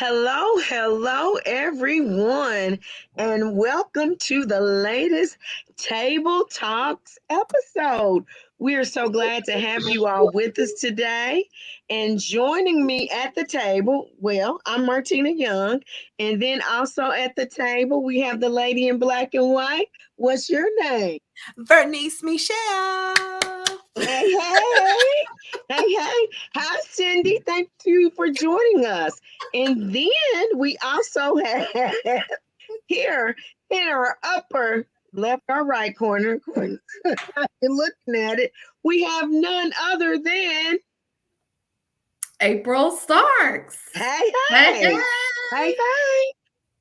Hello, everyone, and welcome to the latest Table Talks episode. We are so glad to have you all with us today. And joining me at the table, well, I'm Martina Young, and then also at the table, we have the lady in black and white. What's your name? Vernice Michelle. Hey. Hey. Hi, Cindy. Thank you for joining us. And then we also have here in our upper left or right corner, looking at it, we have none other than April Starks. Hey, Hey, hey. Hey, hey.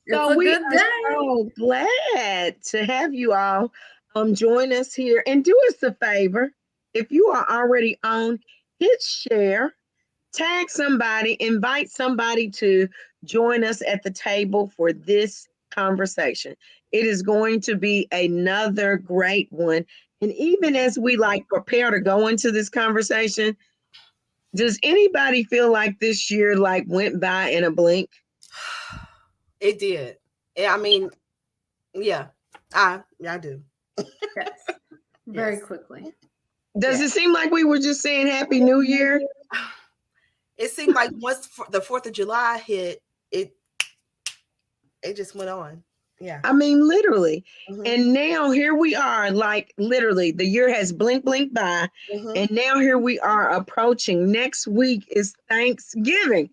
it's So a we good are day. so glad to have you all join us here and do us a favor. If you are already on, hit share, tag somebody, invite somebody to join us at the table for this conversation. It is going to be another great one. And even as we prepare to go into this conversation, does anybody feel like this year went by in a blink? It did. I mean, yeah, I do. Yes, very Yes. quickly. Does Yeah. it seem like we were just saying Happy New Year? It seemed like once the 4th of July hit, it just went on. Yeah. I mean, literally. hmm And now here we are, like literally, the year has blinked by. hmm And now here we are approaching. Next week is Thanksgiving.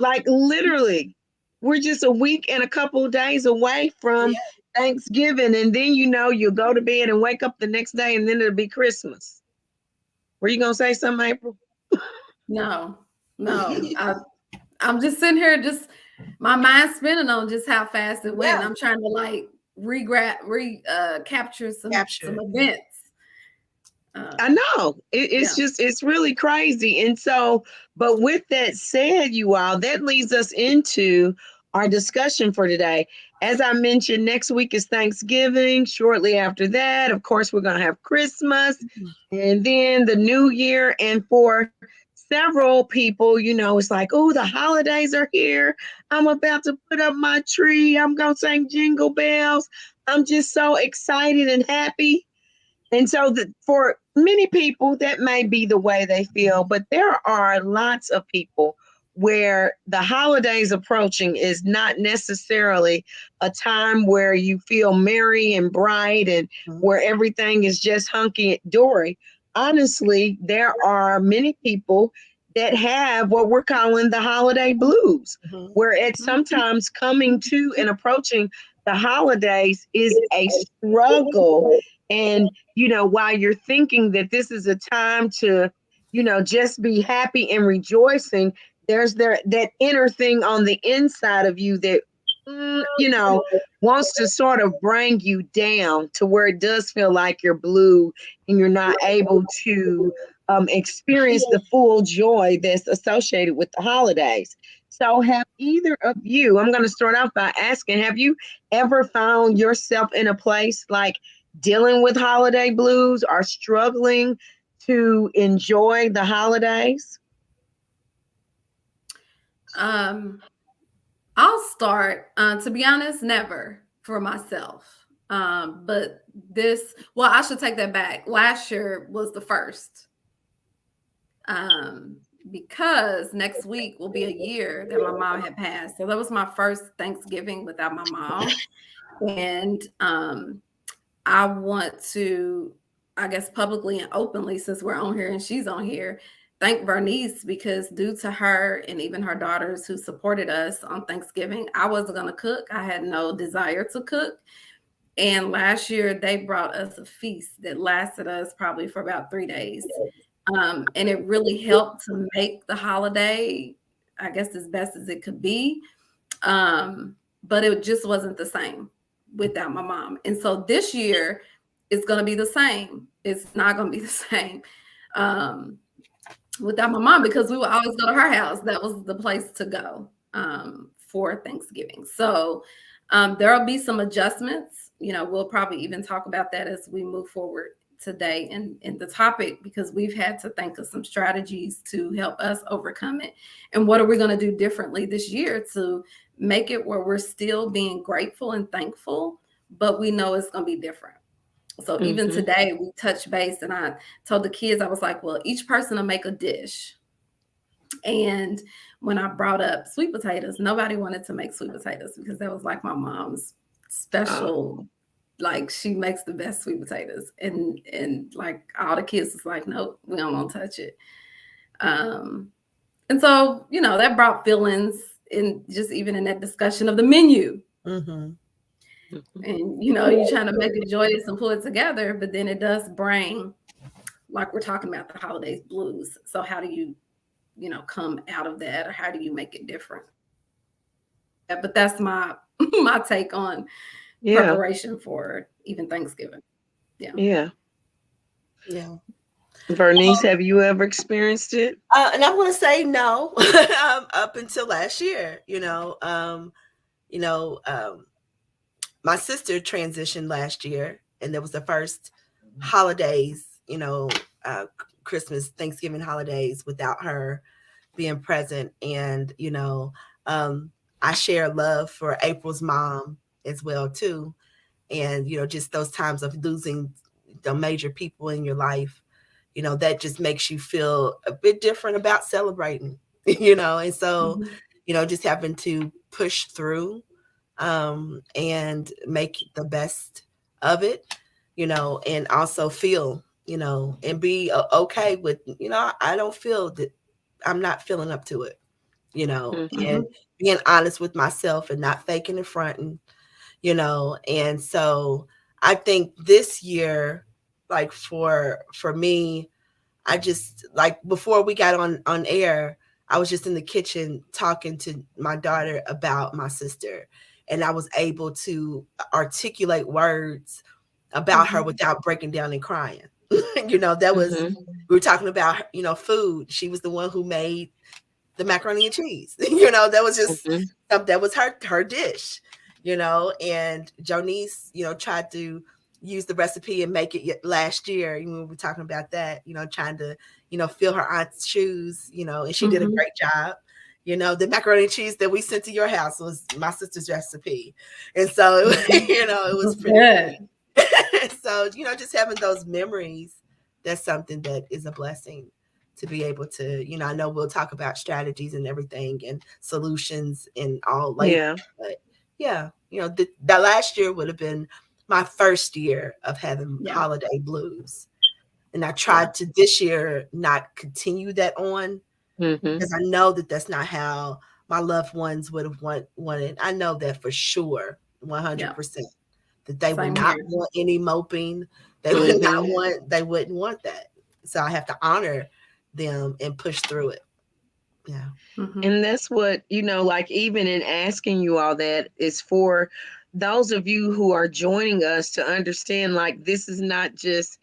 Like literally, we're just a week and a couple of days away from Yeah. Thanksgiving. And then you'll go to bed and wake up the next day and then it'll be Christmas. Were you gonna say something, April? No, no. I'm just sitting here, just my mind spinning on just how fast it went. Yeah. I'm trying to capture some Capture. events. I know it's Yeah. just it's really crazy. And so, but with that said, you all, that leads us into our discussion for today. As I mentioned, next week is Thanksgiving. Shortly after that, of course, we're going to have Christmas and then the new year. And for several people, it's like, oh, the holidays are here. I'm about to put up my tree. I'm going to sing jingle bells. I'm just so excited and happy. And so for many people, that may be the way they feel, but there are lots of people where the holidays approaching is not necessarily a time where you feel merry and bright and where everything is just hunky dory. Honestly, there are many people that have what we're calling the holiday blues, hmm where it's sometimes coming to and approaching the holidays is a struggle. And while you're thinking that this is a time to, just be happy and rejoicing, there's that inner thing on the inside of you that, wants to sort of bring you down to where it does feel like you're blue and you're not able to experience the full joy that's associated with the holidays. So, have either of you, I'm going to start off by asking, have you ever found yourself in a place like dealing with holiday blues or struggling to enjoy the holidays? I'll start. To be honest, never for myself. But I should take that back. Last year was the first. Um, because next week will be a year that my mom had passed. So that was my first Thanksgiving without my mom. And I want to, I guess, publicly and openly, since we're on here and she's on here, thank Vernice, because due to her and even her daughters who supported us on Thanksgiving, I wasn't going to cook. I had no desire to cook. And last year, they brought us a feast that lasted us probably for about 3 days. And it really helped to make the holiday, I guess, as best as it could be. But it just wasn't the same without my mom. And so this year, it's going to be the same. It's not going to be the same without my mom, because we would always go to her house. That was the place to go for Thanksgiving. So there'll be some adjustments. We'll probably even talk about that as we move forward today in the topic, because we've had to think of some strategies to help us overcome it. And what are we going to do differently this year to make it where we're still being grateful and thankful, but we know it's going to be different. So even today we touched base, and I told the kids, I was like, well, each person will make a dish. And when I brought up sweet potatoes, nobody wanted to make sweet potatoes because that was like my mom's special. Like, she makes the best sweet potatoes, and like all the kids was like, nope, we don't want to touch it. And so, you know, that brought feelings in, just even in that discussion of the menu. And, you know, you're trying to make it joyous and pull it together, but then it does bring, like we're talking about, the holidays blues. So how do you know, come out of that, or how do you make it different? Yeah, but that's my take on preparation for even Thanksgiving. Yeah. Vernice, have you ever experienced it? And I want to say no. Up until last year, my sister transitioned last year, and there was the first holidays, Christmas, Thanksgiving holidays without her being present. And, I share love for April's mom as well too. And, just those times of losing the major people in your life, that just makes you feel a bit different about celebrating, and so, just having to push through and make the best of it, and also feel, and be okay with, I don't feel that I'm not feeling up to it, and being honest with myself and not faking and fronting, and so I think this year, like for me, I just, like, before we got on air, I was just in the kitchen talking to my daughter about my sister, and I was able to articulate words about her without breaking down and crying. That was, we were talking about, food. She was the one who made the macaroni and cheese. That was just, that was her dish, and Jonice, tried to use the recipe and make it last year. We were talking about that, trying to, fill her aunt's shoes, and she did a great job. The macaroni and cheese that we sent to your house was my sister's recipe. And so, it was pretty good. So, just having those memories, that's something that is a blessing to be able to, I know we'll talk about strategies and everything and solutions and all later. But that last year would have been my first year of having holiday blues. And I tried to this year not continue that on because I know that that's not how my loved ones would have wanted. I know that for sure, 100%, that they would not want any moping. They would not want, they wouldn't want that. So I have to honor them and push through it. Yeah. And that's what, like, even in asking you all that, is for those of you who are joining us to understand, like, this is not just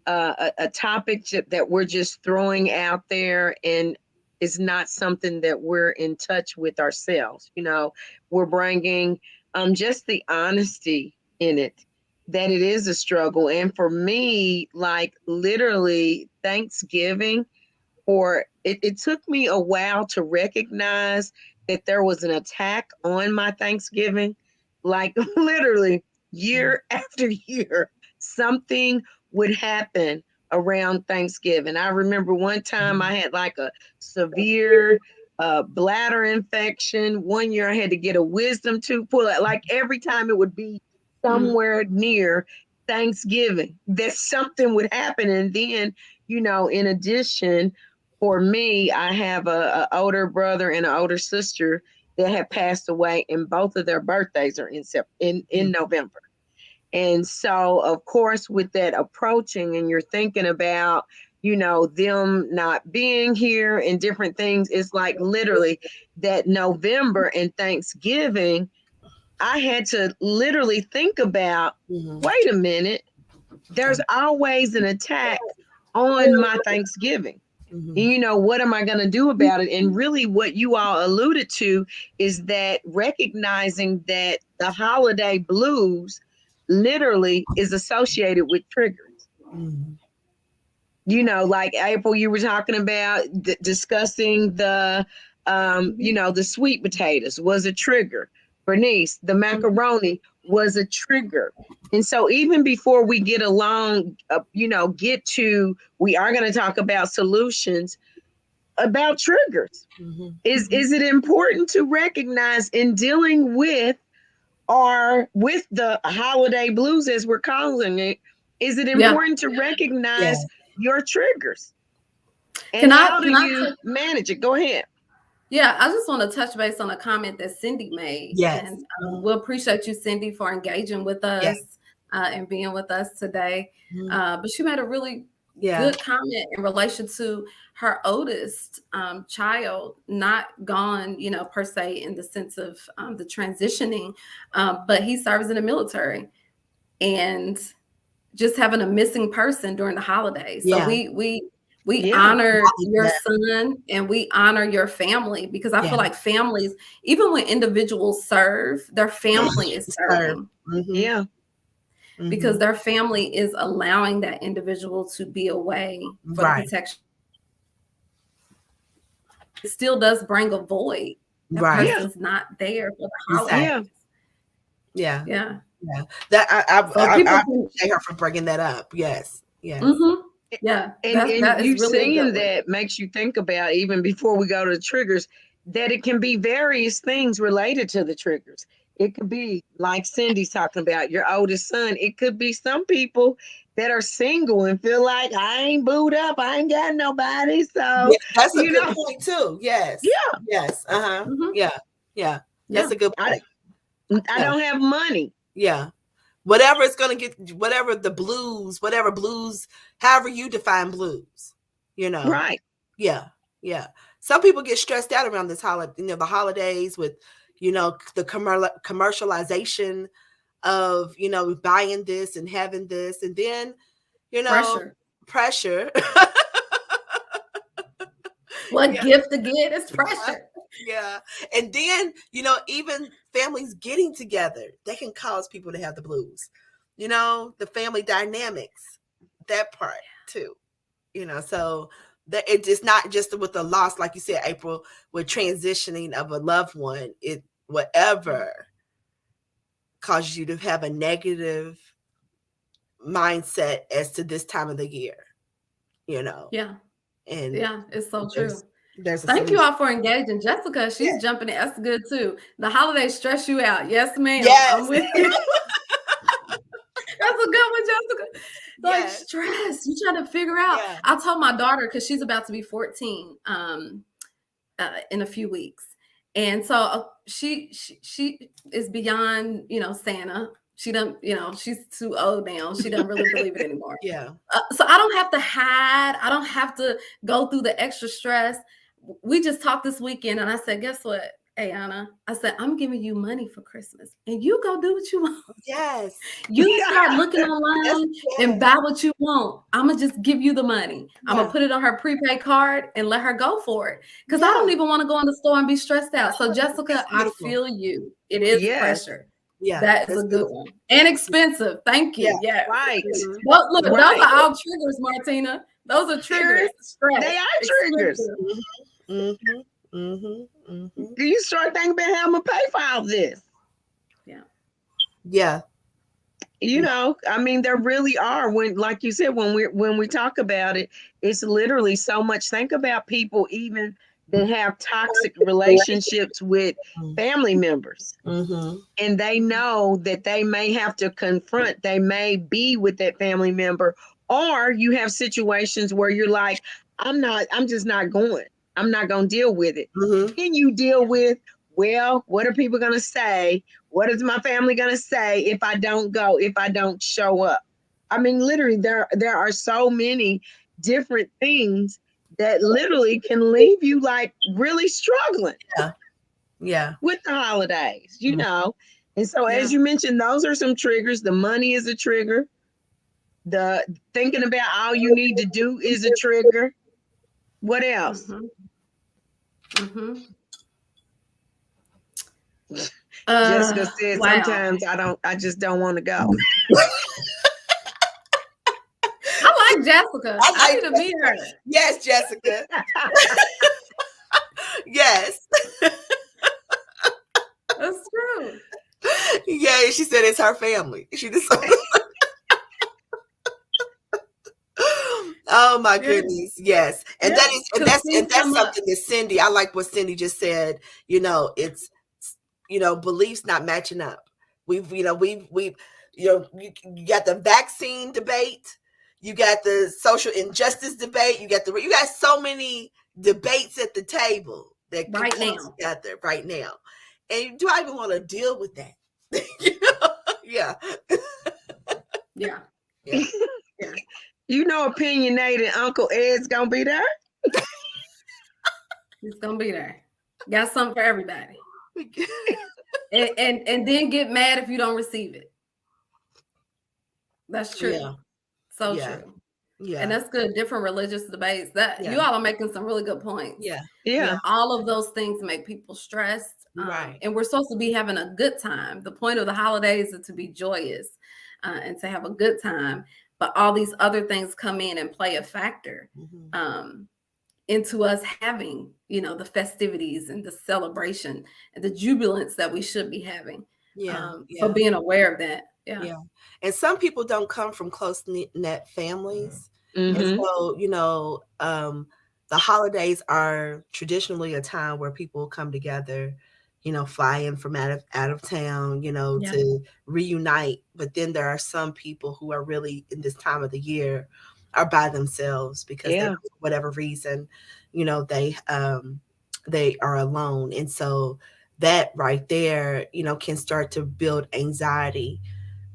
a topic that we're just throwing out there, and it's not something that we're in touch with ourselves. We're bringing just the honesty in it, that it is a struggle. And for me, like, literally Thanksgiving, or it took me a while to recognize that there was an attack on my Thanksgiving. Like, literally year after year, something would happen around Thanksgiving. I remember one time I had like a severe bladder infection. One year I had to get a wisdom tooth pulled out. Like, every time it would be somewhere near Thanksgiving, that something would happen. And then, in addition, for me, I have a older brother and an older sister that have passed away, and both of their birthdays are in November. And so, of course, with that approaching, and you're thinking about, them not being here and different things, it's like literally that November and Thanksgiving, I had to literally think about, wait a minute, there's always an attack on my Thanksgiving. And, what am I going to do about it? And really what you all alluded to is that recognizing that the holiday blues literally is associated with triggers. Mhm. You know, like April, you were talking about discussing the, you know, the sweet potatoes was a trigger. Bernice, the macaroni was a trigger. And so even before we get along, you know, we are going to talk about solutions about triggers. Mhm. Is it important to recognize in dealing with the holiday blues, as we're calling it, is it Yeah. important to recognize your triggers? And Can how I do you manage it? Go ahead. Yeah, I just want to touch base on a comment that Cindy made. Yes. And we appreciate you, Cindy, for engaging with us and being with us today. Mhm. But she made a really Yeah. good comment in relation to her oldest child, not gone, you know, per se in the sense of the transitioning, but he serves in the military and just having a missing person during the holidays. So Yeah. we Yeah. honor your Yeah. son and we honor your family, because I Yeah. feel like families, even when individuals serve, their family is serving. Mhm. Yeah. Because Mhm. their family is allowing that individual to be away for the Right. protection. It still does bring a void. That Right. person's not there for the Exactly. holidays. Yeah. Yeah. Yeah. That So people I can, appreciate her for bringing that up. Yes. Yes. yeah, And that is you really a good saying one. that makes you think about, even before we go to the triggers, that it can be various things related to the triggers. It could be like Cindy's talking about, your oldest son. It could be some people that are single and feel like I ain't booed up, I ain't got nobody. So Yeah, that's a you good know, point too. Yes. yeah, Yes. Uh-huh. Mhm. Yeah. Yeah. That's Yeah. a good I point. I Yeah. don't have money. Yeah. Whatever it's gonna get, whatever the blues, whatever blues, however you define blues, you know. Right. Yeah. Yeah. Some people get stressed out around this holiday, you know, the holidays with, you know, the commercialization of, you know, buying this and having this, and then, you know, pressure. What Yeah. gift to get is pressure. Yeah. And then, you know, even families getting together, they can cause people to have the blues. You know, the family dynamics, that part too. You know, so that it's not just with the loss, like you said, April, with transitioning of a loved one, it whatever causes you to have a negative mindset as to this time of the year, you know. Yeah. And Yeah, it's so true. there's a Thank you solution. all for engaging. Jessica, she's jumping in. That's good too. The holidays stress you out. Yes, ma'am. Yes. I'm with you. That's a good one, Jessica. Like Yes. stress. You trying to figure out. Yeah. I told my daughter, because she's about to be 14 in a few weeks. And so she is beyond, you know, Santa. She doesn't, you know, she's too old now. She doesn't really believe it anymore. Yeah. So I don't have to hide. I don't have to go through the extra stress. We just talked this weekend and I said, guess what, Ayana? I said, I'm giving you money for Christmas and you go do what you want. Yes. You start looking online and buy what you want. I'm going to just give you the money. I'm going to put it on her prepaid card and let her go for it. Because I don't even want to go in the store and be stressed out. So Jessica, I feel you. It is pressure. Yeah. That is a good one. And expensive. Thank you. Yeah. Right. Well, look, those are all triggers, Martina. Those are triggers. Stress. They are triggers. Mm-hmm. Mm-hmm. Mm-hmm. Do you start thinking about how I'm gonna pay for all this? Yeah. Yeah. You know, I mean, there really are, when, like you said, when we talk about it, it's literally so much. Think about people even that have toxic relationships with family members. Mm-hmm. And they know that they may have to confront, they may be with that family member, or you have situations where you're like, I'm just not going. I'm not going to deal with it. Mm-hmm. Then you deal with, well, what are people going to say? What is my family going to say if I don't go, if I don't show up? I mean, literally, there are so many different things that literally can leave you like really struggling. Yeah. With the holidays, you Mhm. know. And so, as you mentioned, those are some triggers. The money is a trigger. The thinking about all you need to do is a trigger. What else? Jessica said, sometimes I just don't want to go. Jessica. I I like need to meet her. Yes, Jessica. Yes. That's true. Yeah, she said it's her family. She just Oh my goodness, yes. And Yeah, that is and 'cause that's things come up. something that Cindy, I like what Cindy just said, it's beliefs not matching up. We've you got the vaccine debate, you got the social injustice debate, you got so many debates at the table that can Right come now. together right now. And do I even want to deal with that? You know? Yeah. Yeah. Yeah. Yeah. Opinionated Uncle Ed's gonna be there. He's gonna be there. Got something for everybody. And then get mad if you don't receive it. That's true. Yeah. So Yeah. true. Yeah. And that's good. Different religious debates. That Yeah. you all are making some really good points. Yeah. Yeah. All of those things make people stressed. Right. And we're supposed to be having a good time. The point of the holidays is to be joyous and to have a good time. But all these other things come in and play a factor into us having, the festivities and the celebration and the jubilance that we should be having. So being aware of that. Yeah. And some people don't come from close knit families. Mhm. And so, the holidays are traditionally a time where people come together, fly in from out of town, to reunite. But then there are some people who are really in this time of the year are by themselves because they, for whatever reason, they are alone. And so that right there, can start to build anxiety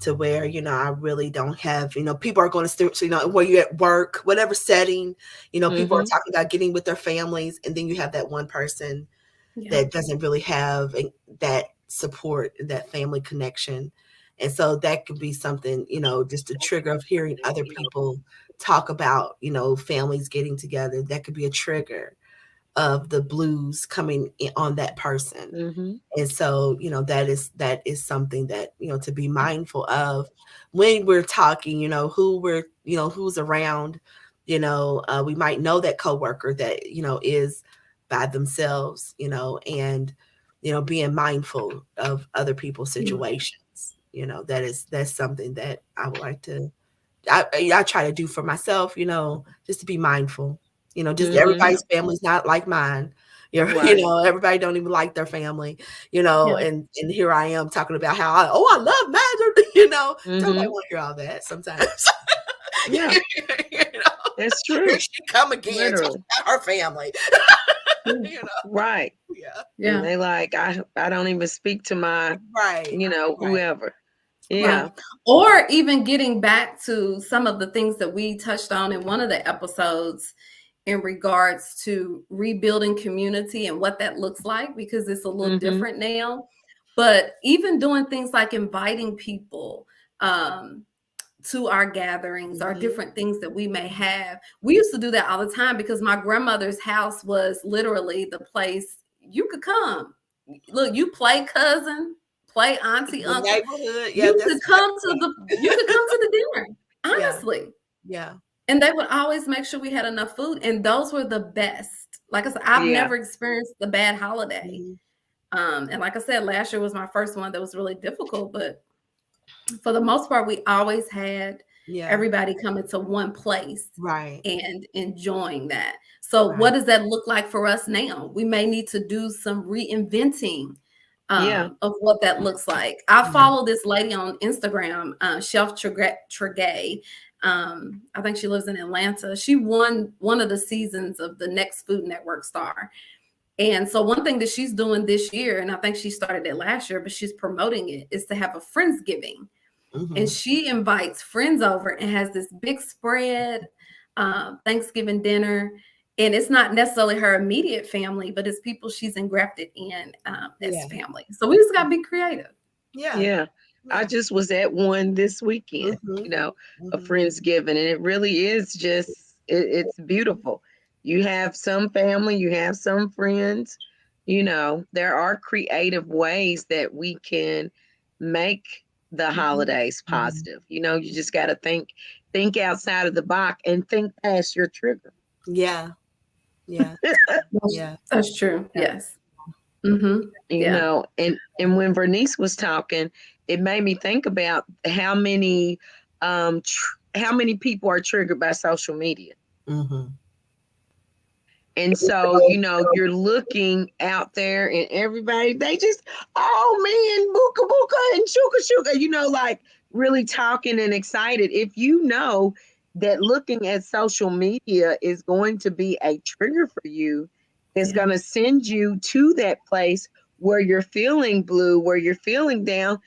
to where, I really don't have, people are going to, where you're at work, whatever setting, people are talking about getting with their families. And then you have that one person that doesn't really have that support, that family connection. And so that could be something, just a trigger of hearing other people talk about, families getting together. That could be a trigger of the blues coming on that person. And so, that is something that, to be mindful of when we're talking, who's around, we might know that coworker that, is by themselves, and, being mindful of other people's situations, that's something that I would like to, I try to do for myself, just to be mindful, just everybody's family's not like mine. Everybody don't even like their family, and here I am talking about how I love mine, Somebody want to hear all that sometimes. Yeah. That's true. Here she come again talking about her family. Right. Yeah. And they like, I don't even speak to my whoever. Yeah. Right. Or even getting back to some of the things that we touched on in one of the episodes in regards to rebuilding community and what that looks like, because it's a little different now. But even doing things like inviting people to our gatherings or different things that we may have. We used to do that all the time because my grandmother's house was literally the place you could come. Look, you play cousin, play auntie, uncle. Neighborhood. You could come to the dinner, honestly. Yeah. And they would always make sure we had enough food. And those were the best. Like I said, I've never experienced the bad holiday. And like I said, last year was my first one that was really difficult. But for the most part, we always had everybody coming to one place and enjoying that. So what does that look like for us now? We may need to do some reinventing of what that looks like. I follow this lady on Instagram, Chef Tregay. I think she lives in Atlanta. She won one of the seasons of the Next Food Network Star. And so one thing that she's doing this year, and I think she started it last year, but she's promoting it, is to have a Friendsgiving. And she invites friends over and has this big spread, Thanksgiving dinner. And it's not necessarily her immediate family, but it's people she's engrafted in as family. So we just got to be creative. Yeah. I just was at one this weekend, a Friendsgiving, and it really is just, it's beautiful. You have some family, you have some friends, there are creative ways that we can make the holidays positive. You just got to think think outside of the box and think past your trigger. Yeah. That's true. Yes. You Yeah. know, and when Vernice was talking, it made me think about how many people are triggered by social media. And so, you know, you're looking out there and everybody, they just, oh man, buka buka and shuka shuka, you know, like really talking and excited. If you know that looking at social media is going to be a trigger for you, it's going to send you to that place where you're feeling blue, where you're feeling down,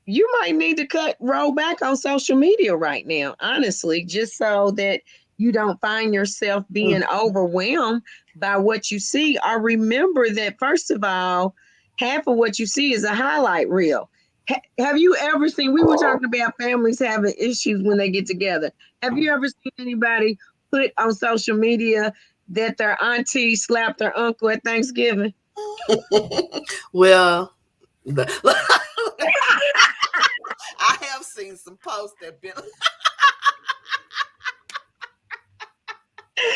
you might need to roll back on social media right now, honestly, just so that you don't find yourself being overwhelmed by what you see. Or remember that, first of all, half of what you see is a highlight reel. Have you ever seen, we were talking about families having issues when they get together. Have you ever seen anybody put on social media that their auntie slapped their uncle at Thanksgiving? Well, I have seen some posts that been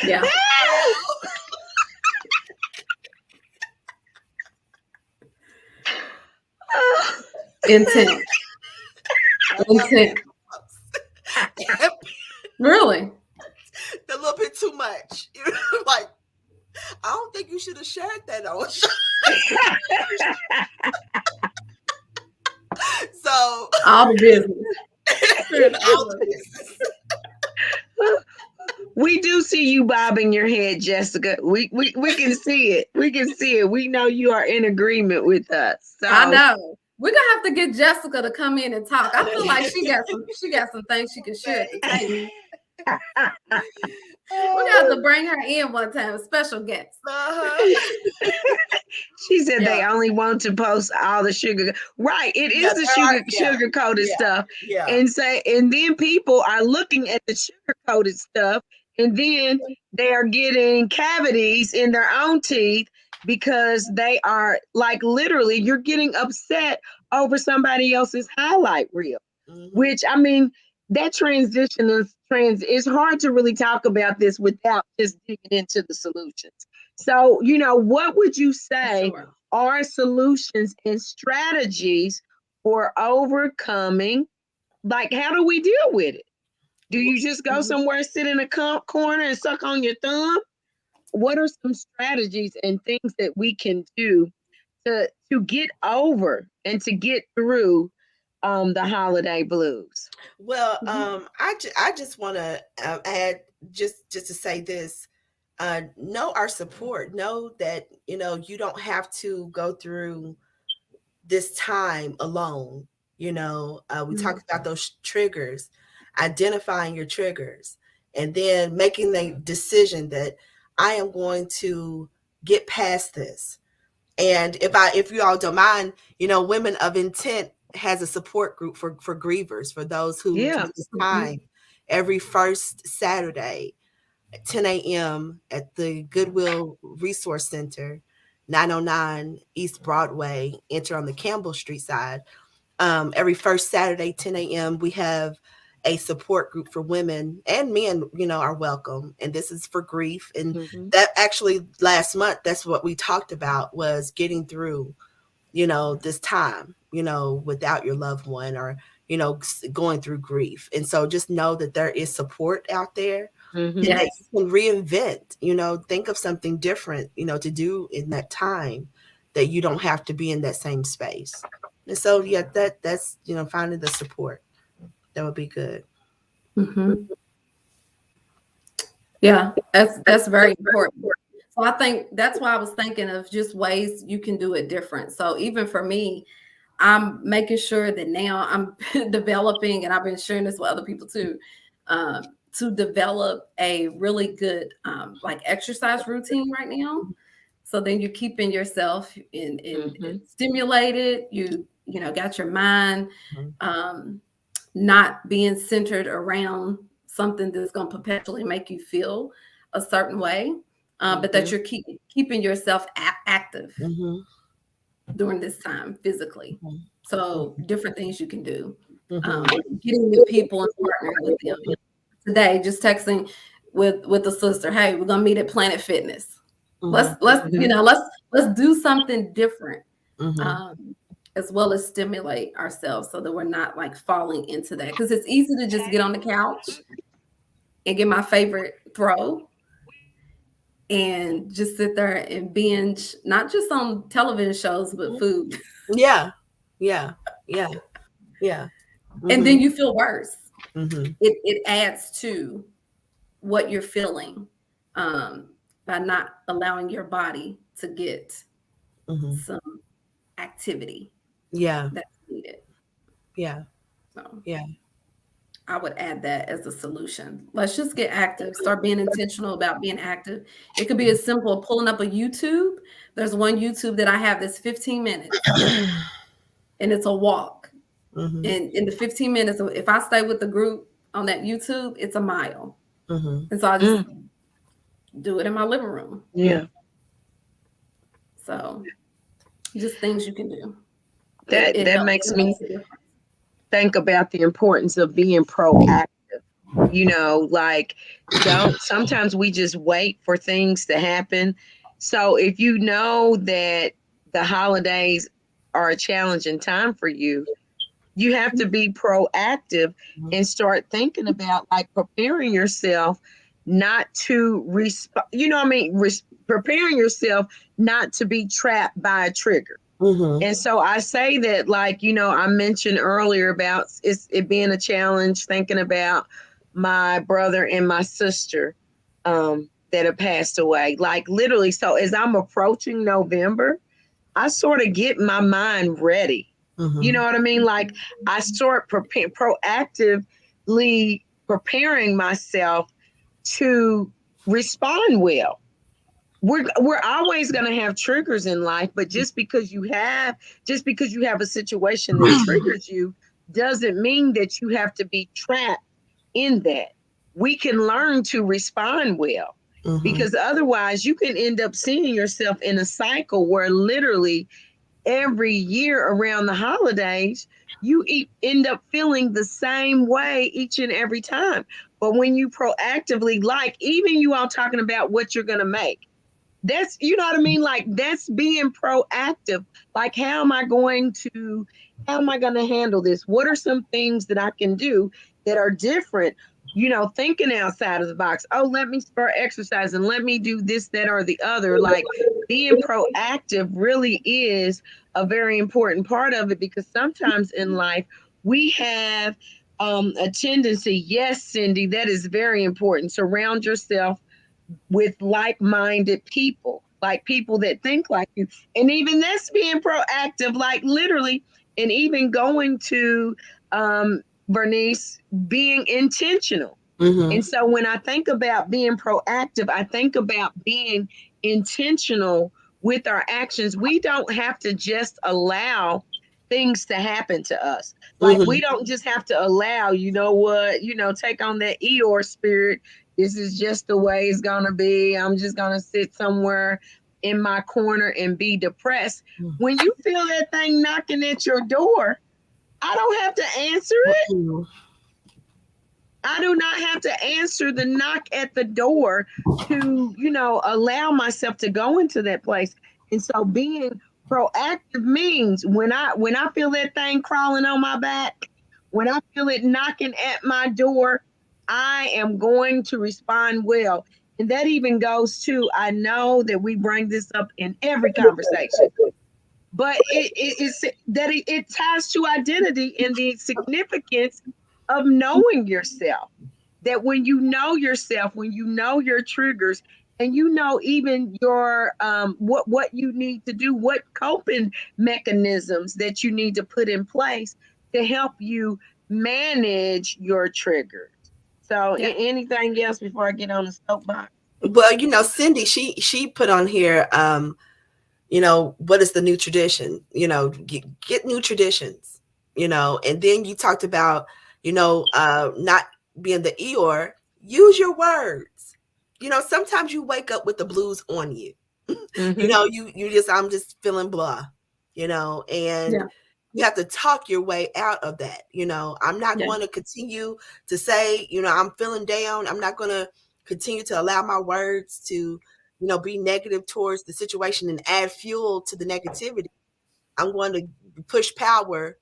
Yeah. Intent. Really? A little bit too much. You know, like, I don't think you should have shared that on. So all the business. all the business. We do see you bobbing your head, Jessica. We can see it. We can see it. We know you are in agreement with us. So. I know. We're gonna have to get Jessica to come in and talk. I feel like she got some things she can share at the table. We're gonna have to bring her in one time, a special guest. She said they only want to post all the sugar. Right. It is the sugar coated stuff. Yeah. And then people are looking at the sugar coated stuff, and then they are getting cavities in their own teeth because they are, like, literally, you're getting upset over somebody else's highlight reel, which, I mean, that transition is hard to really talk about this without just digging into the solutions. So, you know, what would you say are solutions and strategies for overcoming? Like, how do we deal with it? Do you just go somewhere, sit in a corner and suck on your thumb? What are some strategies and things that we can do to get over and to get through the holiday blues? Well, I just want to add just to say this. Know our support. Know that, you know, you don't have to go through this time alone. You know, we talked about those triggers, identifying your triggers, and then making the decision that I am going to get past this. And if you all don't mind, you know, Women of Intent has a support group for grievers, for those who take this time every first Saturday at 10 a.m. at the Goodwill Resource Center, 909 East Broadway, enter on the Campbell Street side. Every first Saturday, 10 a.m., we have a support group for women, and men, you know, are welcome. And this is for grief. And that actually last month, that's what we talked about, was getting through, you know, this time, you know, without your loved one, or, you know, going through grief. And so just know that there is support out there. And that you can reinvent, you know, think of something different, you know, to do in that time, that you don't have to be in that same space. And so, yeah, that's, you know, finding the support. That would be good. Yeah, that's very important. So I think that's why I was thinking of just ways you can do it different. So even for me, I'm making sure that now I'm developing, and I've been sharing this with other people too, to develop a really good like exercise routine right now. So then you're keeping yourself in stimulated. You know, got your mind not being centered around something that's going to perpetually make you feel a certain way, but that you're keeping yourself active during this time physically. So different things you can do, getting new people and partnering with them. today, just texting with the sister, hey, we're gonna meet at Planet Fitness. Let's do something different. As well as stimulate ourselves so that we're not like falling into that. Because it's easy to just get on the couch and get my favorite throw and just sit there and binge, not just on television shows, but food. Yeah. And then you feel worse. It adds to what you're feeling by not allowing your body to get some activity. That's needed. So I would add that as a solution. Let's just get active. Start being intentional about being active. It could be as simple as pulling up a YouTube. There's one YouTube that I have that's 15 minutes and it's a walk. And in the 15 minutes, if I stay with the group on that YouTube, it's a mile. And so I just do it in my living room. So just things you can do. That makes me think about the importance of being proactive. You know, like sometimes we just wait for things to happen. So if you know that the holidays are a challenging time for you, you have to be proactive and start thinking about like preparing yourself not to preparing yourself not to be trapped by a trigger. And so I say that, like, you know, I mentioned earlier about it being a challenge, thinking about my brother and my sister that have passed away, like literally. So as I'm approaching November, I sort of get my mind ready. You know what I mean? Like I start proactively preparing myself to respond well. We're always going to have triggers in life, but just because you have a situation that triggers you doesn't mean that you have to be trapped in that. We can learn to respond well, because otherwise you can end up seeing yourself in a cycle where literally every year around the holidays, you end up feeling the same way each and every time. But when you proactively, like even you all talking about what you're going to make, that's, you know what I mean? Like that's being proactive. Like, how am I going to handle this? What are some things that I can do that are different? You know, thinking outside of the box. Oh, let me start exercising. Let me do this, that, or the other. Like being proactive really is a very important part of it, because sometimes in life we have a tendency. Yes, Cindy, that is very important. Surround yourself with like-minded people, like people that think like you. And even that's being proactive, like literally, and even going to Bernice, being intentional. And so when I think about being proactive, I think about being intentional with our actions. We don't have to just allow things to happen to us. Like we don't just have to allow, take on that Eeyore spirit. This is just the way it's going to be. I'm just going to sit somewhere in my corner and be depressed. When you feel that thing knocking at your door, I don't have to answer it. I do not have to answer the knock at the door to, allow myself to go into that place. And so being proactive means when I feel that thing crawling on my back, when I feel it knocking at my door, I am going to respond well. And that even goes to, I know that we bring this up in every conversation, but it ties to identity and the significance of knowing yourself. That when you know yourself, when you know your triggers, and you know even your what you need to do, what coping mechanisms that you need to put in place to help you manage your triggers. So anything else before I get on the soapbox? Well, Cindy, she put on here, what is the new tradition? Get new traditions, and then you talked about, not being the Eeyore. Use your words. Sometimes you wake up with the blues on you. I'm just feeling blah, and You have to talk your way out of that. I'm not going to continue to say, I'm feeling down. I'm not going to continue to allow my words to, be negative towards the situation and add fuel to the negativity. I'm going to push power,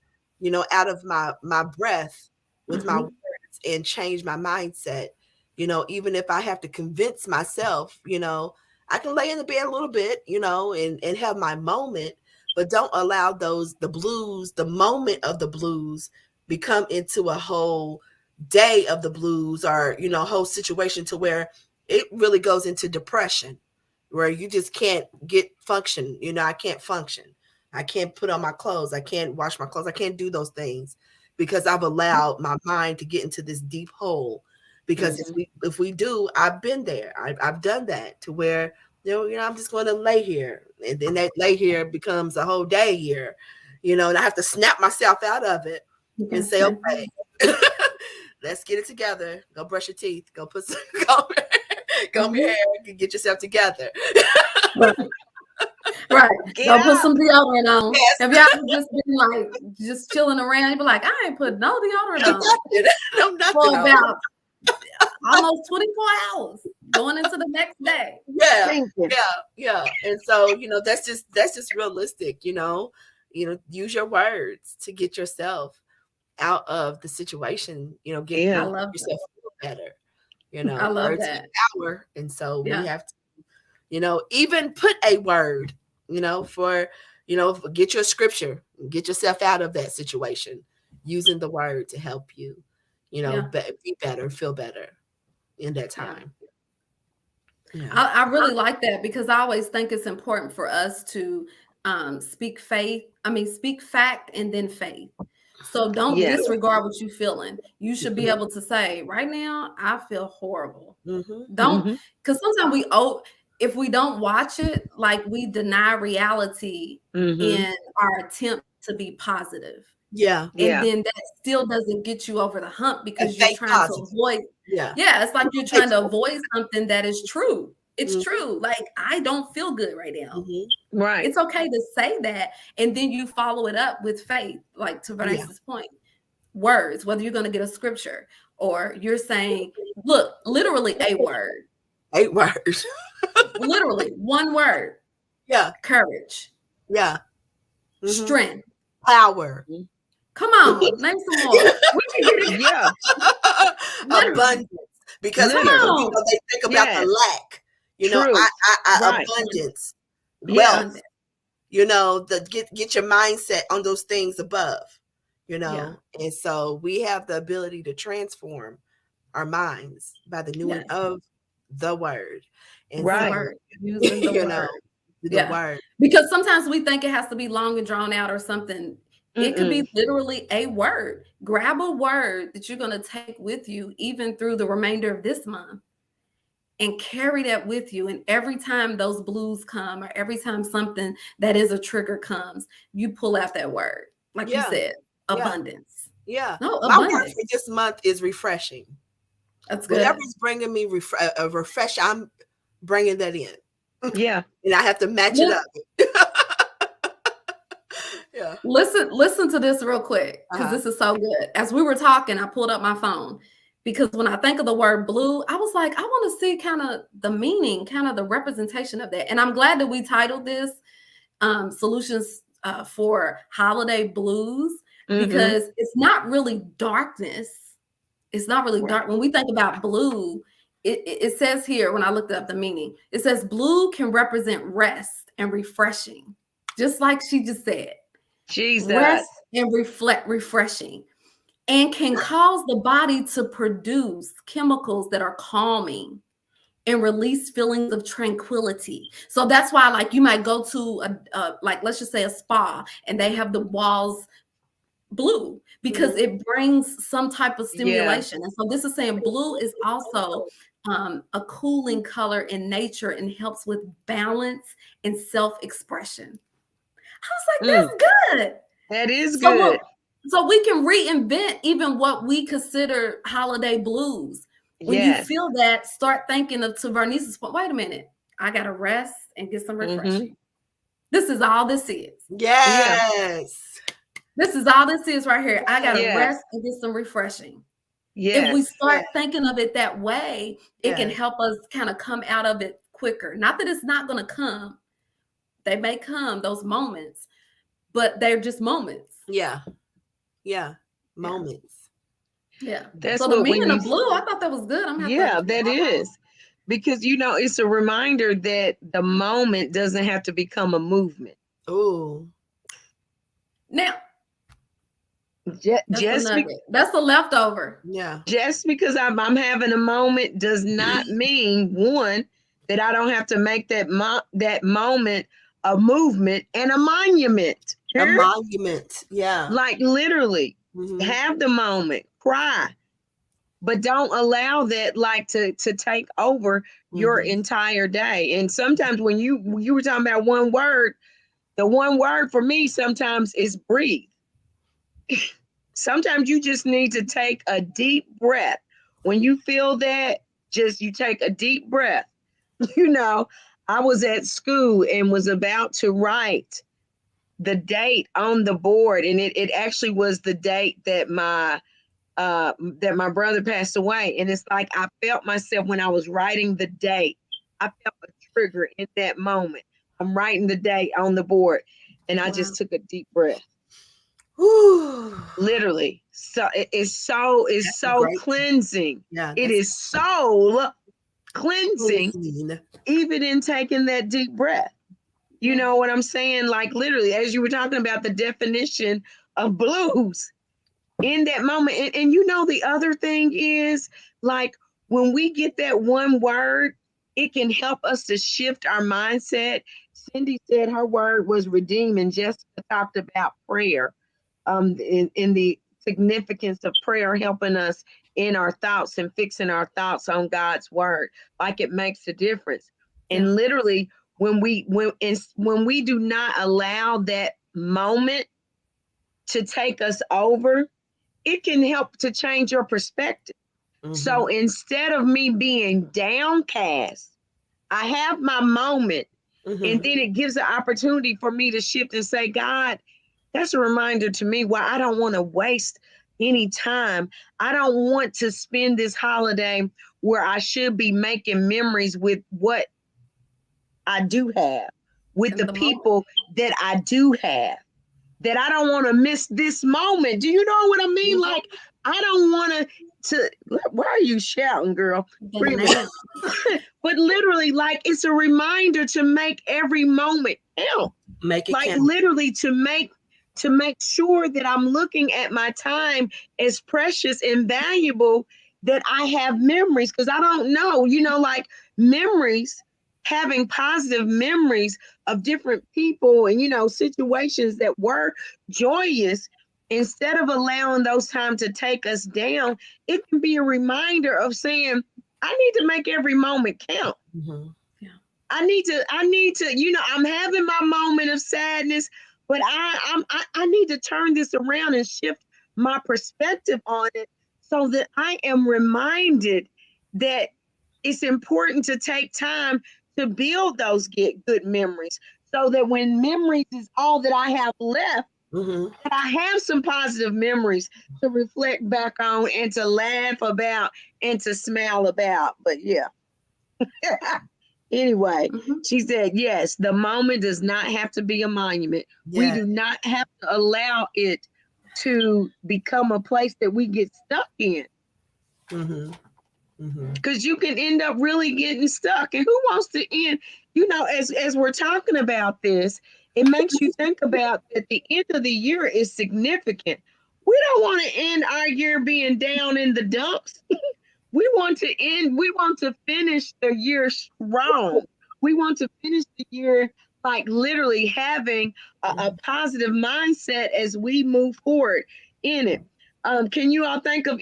out of my breath with my words and change my mindset. Even if I have to convince myself, I can lay in the bed a little bit, and have my moment, but don't allow the blues, the moment of the blues become into a whole day of the blues or, whole situation to where it really goes into depression, where you just can't function. I can't function. I can't put on my clothes. I can't wash my clothes. I can't do those things because I've allowed my mind to get into this deep hole. Because if we do, I've been there. I've done that to where, I'm just going to lay here. And then that lay here becomes a whole day here, and I have to snap myself out of it and say, okay, let's get it together. Go brush your teeth. Go put some, comb your hair. Get yourself together. Right. Go put some deodorant on. Yes. Have y'all just been just chilling around? You be like, I ain't put no deodorant on. Nothing for about almost 24 hours going into the next day. Yeah. And so, that's just realistic, use your words to get yourself out of the situation, get yourself feel better, I love that. Power. And so we have to, even put a word, for, get your scripture, get yourself out of that situation using the word to help you, be better, feel better in that time. I really like that because I always think it's important for us to speak fact and then faith. So don't disregard what you're feeling. You should be able to say, right now, I feel horrible. Don't, because sometimes if we don't watch it, we deny reality in our attempt to be positive. Yeah. And then that still doesn't get you over the hump because you're trying to avoid. Yeah. It's like you're trying to avoid something that is true. It's true. I don't feel good right now. Right. It's okay to say that. And then you follow it up with faith, to Vanessa's point. Words, whether you're going to get a scripture or you're saying, look, literally a word. 8 words. Literally one word. Yeah. Courage. Yeah. Strength. Power. Come on, name some more. Yeah. Abundance. Because they think about the lack. Abundance. Wealth. Get your mindset on those things above. And so we have the ability to transform our minds by the renewing of the word. And using the word. The word. Because sometimes we think it has to be long and drawn out or something. It could be literally a word. Grab a word that you're going to take with you even through the remainder of this month and carry that with you. And every time those blues come or every time something that is a trigger comes, you pull out that word. Like you said, abundance. Yeah. No, my word for this month is refreshing. That's good. Whatever's bringing me a refresh, I'm bringing that in. Yeah. And I have to match it up. Yeah. Listen to this real quick because this is so good. As we were talking, I pulled up my phone because when I think of the word blue, I was like, I want to see kind of the meaning, kind of the representation of that. And I'm glad that we titled this Solutions for Holiday Blues because it's not really darkness. It's not really dark. When we think about blue, it says here, when I looked up the meaning, it says blue can represent rest and refreshing, just like she just said. Jesus. Rest and refreshing, and can cause the body to produce chemicals that are calming and release feelings of tranquility. So that's why, you might go to let's just say a spa, and they have the walls blue because it brings some type of stimulation. And so this is saying blue is also a cooling color in nature and helps with balance and self-expression. I was like, that's good. That is good. So we can reinvent even what we consider holiday blues. When you feel that, start thinking of, to Vernice's point, wait a minute, I got to rest and get some refreshing. This is all this is. Yes. This is all this is right here. I gotta Yes. rest and get some refreshing. Yes. If we start thinking of it that way, it can Yes. help us kind of come out of it quicker. Not that it's not going to come. They may come, those moments, but they're just moments. Yeah. Moments. Yeah. That's So the what meaning when of you blue, I thought that was good. I'm gonna yeah, have to that is. Because it's a reminder that the moment doesn't have to become a movement. Ooh. Now Ju- that's Just the be- nugget. That's the leftover. Yeah. just because I'm having a moment does not mean, one, that I don't have to make that moment a movement and a monument. A monument. Yeah. Like literally, Mhm. have the moment, cry, but don't allow that like to take over your Mhm. entire day. And sometimes when you were talking about one word, the one word for me sometimes is breathe. Sometimes you just need to take a deep breath. When you feel that, just you take a deep breath. I was at school and was about to write the date on the board, and it actually was the date that my brother passed away. And it's like I felt myself when I was writing the date. I felt a trigger in that moment. I'm writing the date on the board, and I just took a deep breath. Whew. Literally. So it's That's so great. cleansing. Yeah. It is so cleansing, clean. even in taking that deep breath. You know what I'm saying? Like literally, as you were talking about the definition of blues in that moment. And the other thing is, like, when we get that one word, it can help us to shift our mindset. Cindy said her word was redeem, and Jessica talked about prayer. In the significance of prayer helping us in our thoughts and fixing our thoughts on God's word, like it makes a difference. And literally, when we do not allow that moment to take us over, it can help to change your perspective. Mhm. So instead of me being downcast, I have my moment, Mhm. and then it gives an opportunity for me to shift and say, God, that's a reminder to me why I don't want to waste any time. I don't want to spend this holiday where I should be making memories with what I do have, with In the the people that I do have, that I don't want to miss this moment. Do you know what I mean? Like, I don't want to, why are you shouting, girl? Banana. But literally, like, it's a reminder to make every moment count. Make it Like count. literally to make sure that I'm looking at my time as precious and valuable, that I have memories, because I don't know, like memories, having positive memories of different people and situations that were joyous, instead of allowing those times to take us down, it can be a reminder of saying, I need to make every moment count. Mhm. I need to, I'm having my moment of sadness, but I need to turn this around and shift my perspective on it, so that I am reminded that it's important to take time to build those good memories, so that when memories is all that I have left, Mhm. that I have some positive memories to reflect back on and to laugh about and to smile about. But yeah. Anyway, she said, yes, the moment does not have to be a monument. We Yes. do not have to allow it to become a place that we get stuck in, Mhm. Mhm. because you can end up really getting stuck. And who wants to end? As we're talking about this, it makes you think about that the end of the year is significant. We don't want to end our year being down in the dumps. We want to finish the year strong. We want to finish the year like literally having a positive mindset as we move forward in it. Can you all think of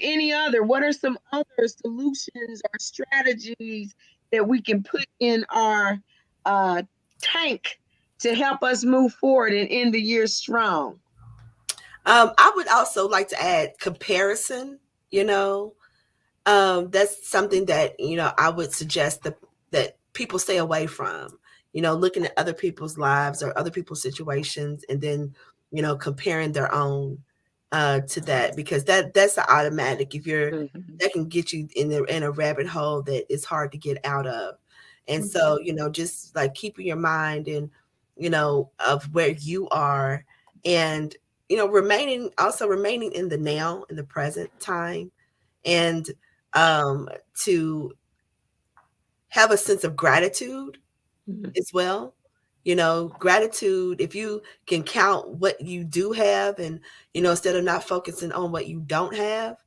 what are some other solutions or strategies that we can put in our tank to help us move forward and end the year strong? I would also like to add comparison. That's something that I would suggest that people stay away from. Looking at other people's lives or other people's situations, and then comparing their own to that, because that's an automatic. If you're Mhm. that can get you in a rabbit hole that is hard to get out of. And so, just like keeping your mind and, of where you are, and, remaining in the now, in the present time, and to have a sense of gratitude Mhm. as well. Gratitude, if you can count what you do have, and, instead of not focusing on what you don't have,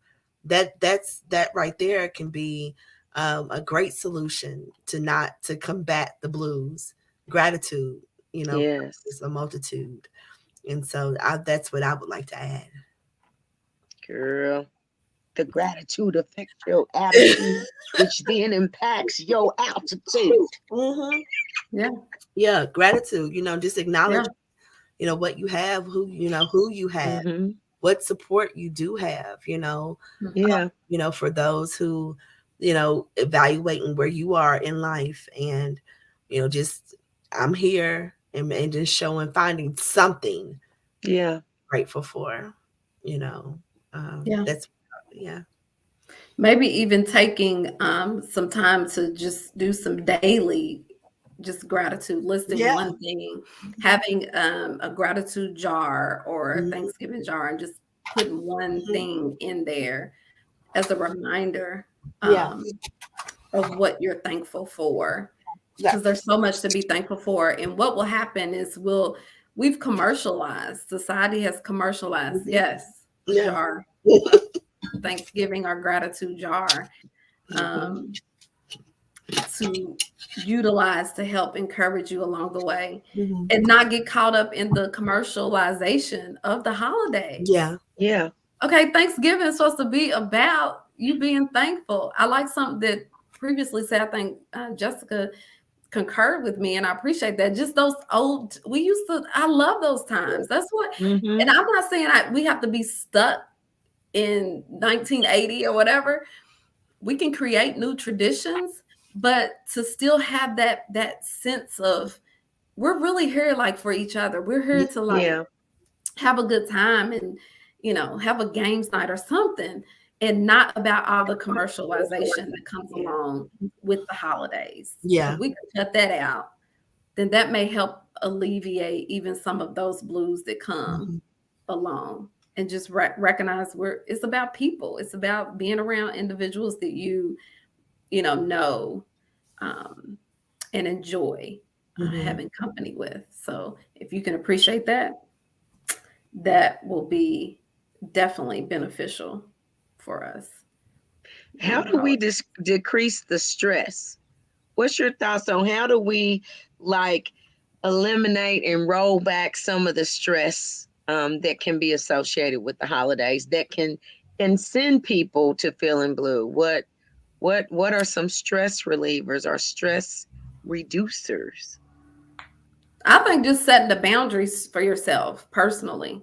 that right there can be a great solution to combat the blues. Gratitude, Yes. is a multitude. And so that's what I would like to add. Girl, the gratitude affects your attitude, which then impacts your altitude. Mm-hmm. Yeah. Yeah, gratitude, just acknowledge, Yeah. what you have, who you have, Mhm. what support you do have, Yeah. for those who, evaluating where you are in life, and, just I'm here, and just finding something Yeah. grateful for, Yeah. that's, yeah. Maybe even taking some time to just do some daily just gratitude, listing Yeah. one thing, having a gratitude jar or a Mhm. Thanksgiving jar, and just putting one Mhm. thing in there as a reminder Yeah. of what you're thankful for. Yeah. Because there's so much to be thankful for. And what will happen is we've commercialized, society has commercialized, Mhm. yes, the Yeah. jar, Thanksgiving, our gratitude jar, Mhm. to utilize to help encourage you along the way, Mhm. and not get caught up in the commercialization of the holidays. Yeah. Yeah. Okay, Thanksgiving is supposed to be about you being thankful. I like something that previously said, I think Jessica concurred with me, and I appreciate that. Just those old, I love those times. That's what, Mhm. and I'm not saying we have to be stuck in 1980 or whatever. We can create new traditions, but to still have that sense of we're really here like for each other. We're here to like Yeah. have a good time and have a games night or something, and not about all the commercialization that comes Yeah. along with the holidays. Yeah. If we can cut that out, then that may help alleviate even some of those blues that come Mhm. along, and just recognize it's about people. It's about being around individuals that know and enjoy Mhm. having company with. So if you can appreciate that, that will be definitely beneficial for us How during the do we holidays. decrease the stress? What's your thoughts on how do we like eliminate and roll back some of the stress that can be associated with the holidays that can send people to feeling blue? What are some stress relievers or stress reducers? I think just setting the boundaries for yourself personally,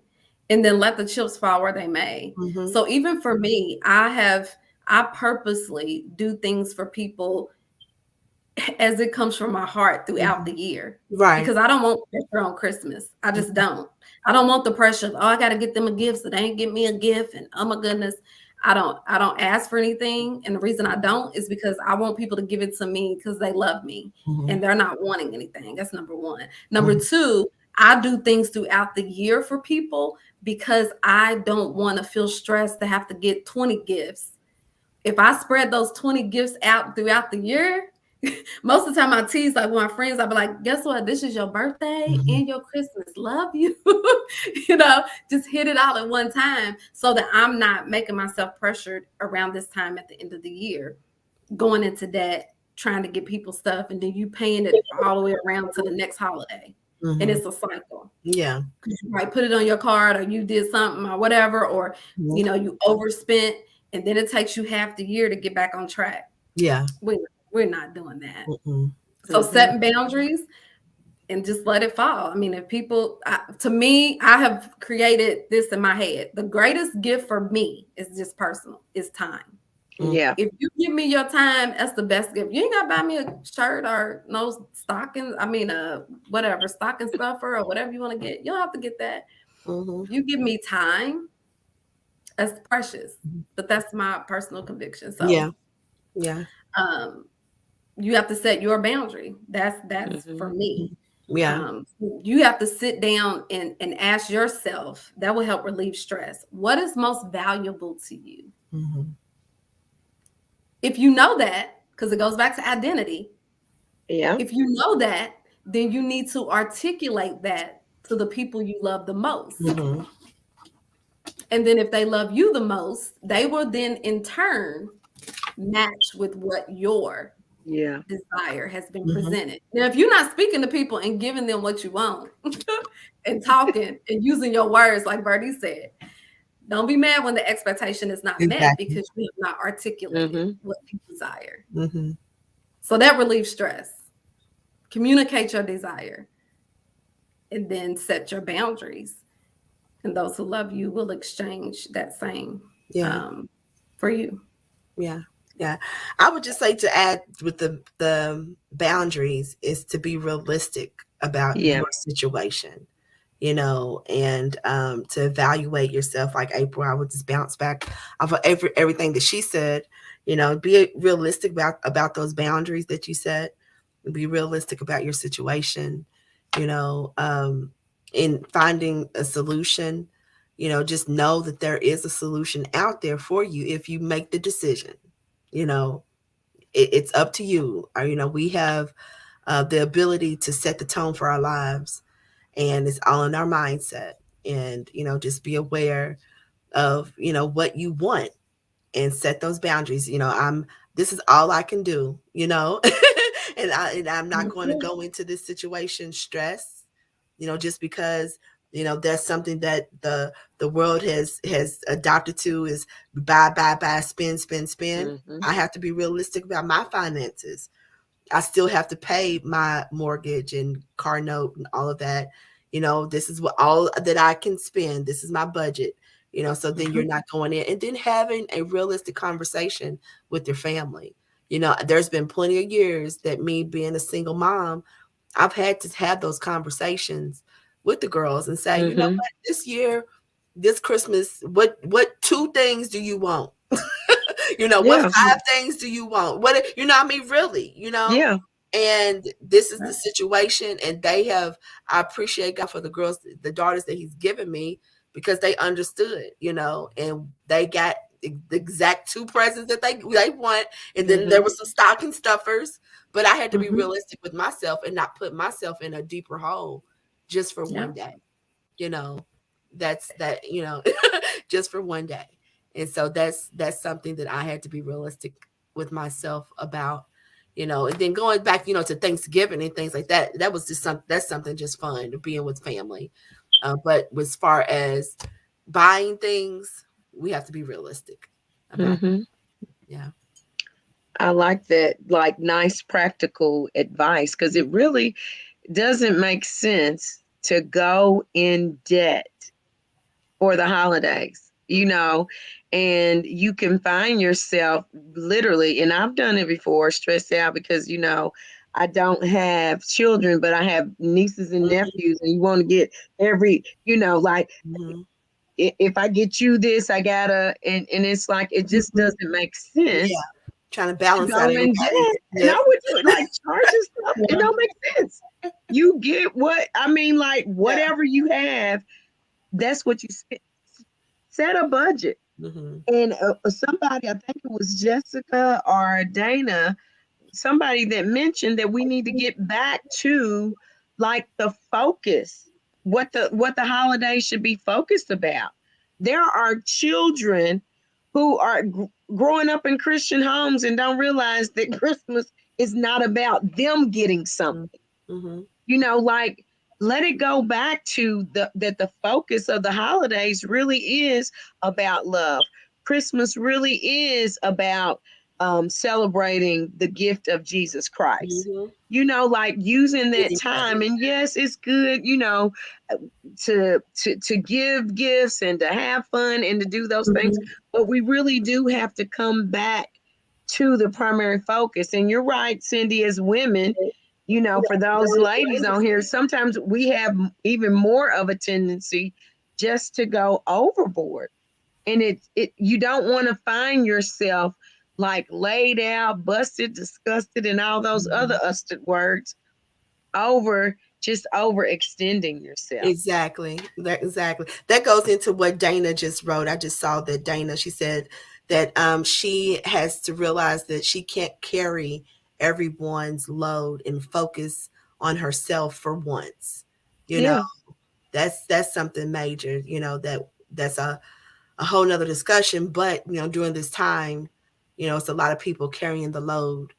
and then let the chips fall where they may. Mhm. So even for me, I purposely do things for people as it comes from my heart throughout Mhm. the year, Right. because I don't want pressure on Christmas. I just don't. I don't want the pressure of, oh, I got to get them a gift, so they ain't get me a gift, and oh my goodness, I don't ask for anything, and the reason I don't is because I want people to give it to me because they love me, Mhm. and they're not wanting anything. That's number one. Number Mhm. two, I do things throughout the year for people because I don't want to feel stressed to have to get 20 gifts. If I spread those 20 gifts out throughout the year, most of the time I tease like with my friends, I'll be like, guess what? This is your birthday Mhm. and your Christmas. Love you. Just hit it all at one time so that I'm not making myself pressured around this time at the end of the year, going into that, trying to get people stuff, and then you paying it all the way around to the next holiday. And Mhm. it's a cycle. Yeah. You might put it on your card, or you did something or whatever, or Mhm. you overspent, and then it takes you half the year to get back on track. Yeah. We're not doing that. Mhm. So Mhm. setting boundaries and just let it fall. I mean, if people, to me, I have created this in my head. The greatest gift for me is just personal, is time. Yeah. If you give me your time, that's the best gift. You ain't gotta buy me a shirt or no stockings. I mean, whatever, stocking stuffer or whatever you want to get. You don't have to get that. You give me time, that's precious. But that's my personal conviction. So yeah, you have to set your boundary. That's for me. yeah. You have to sit down and ask yourself. That will help relieve stress. What is most valuable to you? If you know that, because it goes back to identity. Yeah. If you know that, then you need to articulate that to the people you love the most. And then if they love you the most, they will then in turn match with what your desire has been presented. Now, if you're not speaking to people and giving them what you want and talking and using your words, like Birdie said, don't be mad when the expectation is not met because you have not articulated what you desire. So that relieves stress. Communicate your desire and then set your boundaries. And those who love you will exchange that same for you. Yeah. I would just say to add with the boundaries is to be realistic about your situation, you know, and to evaluate yourself. Like April, I would just bounce back off of everything that she said, you know, be realistic about those boundaries that you set. Be realistic about your situation, you know, in finding a solution, you know, just know that there is a solution out there for you if you make the decision. You know, it's up to you. Or, you know, we have the ability to set the tone for our lives, and it's all in our mindset. And, you know, just be aware of, you know, what you want and set those boundaries. You know, this is all I can do, you know, and I'm not going to go into this situation stressed, you know, just because, you know, that's something that the world has adopted to is buy, spend. I have to be realistic about my finances. I still have to pay my mortgage and car note and all of that. You know, this is what all that I can spend. This is my budget, you know, so then you're not going in, and then having a realistic conversation with your family. You know, there's been plenty of years that me being a single mom, I've had to have those conversations with the girls and say, you know what, this year, this Christmas, what 2 things do you want? You know, what 5 things do you want? What, you know, I mean, really, you know? Yeah. And this is the situation. And I appreciate God for the girls, the daughters that he's given me, because they understood, you know, and they got the exact 2 presents that they want. And then there was some stocking stuffers, but I had to be realistic with myself and not put myself in a deeper hole just for one day, you know, you know, just for one day. And so that's something that I had to be realistic with myself about, you know. And then going back, you know, to Thanksgiving and things like that, that was just that's something just fun, being with family. But as far as buying things, we have to be realistic about that. Yeah. I like that, like nice practical advice, because it really doesn't make sense to go in debt for the holidays, you know, and you can find yourself literally, and I've done it before, stressed out because, you know, I don't have children, but I have nieces and nephews, and you want to get every, you know, like if I get you this, I gotta, and it's like, it just doesn't make sense. Yeah. Trying to balance out in debt. And I would do it like charges stuff. It don't make sense. You get what I mean, like whatever you have, that's what you spend. Set a budget. And somebody, I think it was Jessica or Dana, somebody that mentioned that we need to get back to like the focus, what the holidays should be focused about. There are children who are growing up in Christian homes and don't realize that Christmas is not about them getting something. You know, like, let it go back to that the focus of the holidays really is about love. Christmas really is about celebrating the gift of Jesus Christ. You know, like using that time. And yes, it's good, you know, to give gifts and to have fun and to do those things. But we really do have to come back to the primary focus. And you're right, Cindy, as women, you know, for those ladies on here, sometimes we have even more of a tendency just to go overboard. And you don't want to find yourself like laid out, busted, disgusted, and all those other usted words over just overextending yourself. Exactly. That goes into what Dana just wrote. I just saw that Dana, she said that she has to realize that she can't carry everyone's load and focus on herself for once. You know, that's something major, that's a whole nother discussion. But during this time, it's a lot of people carrying the load,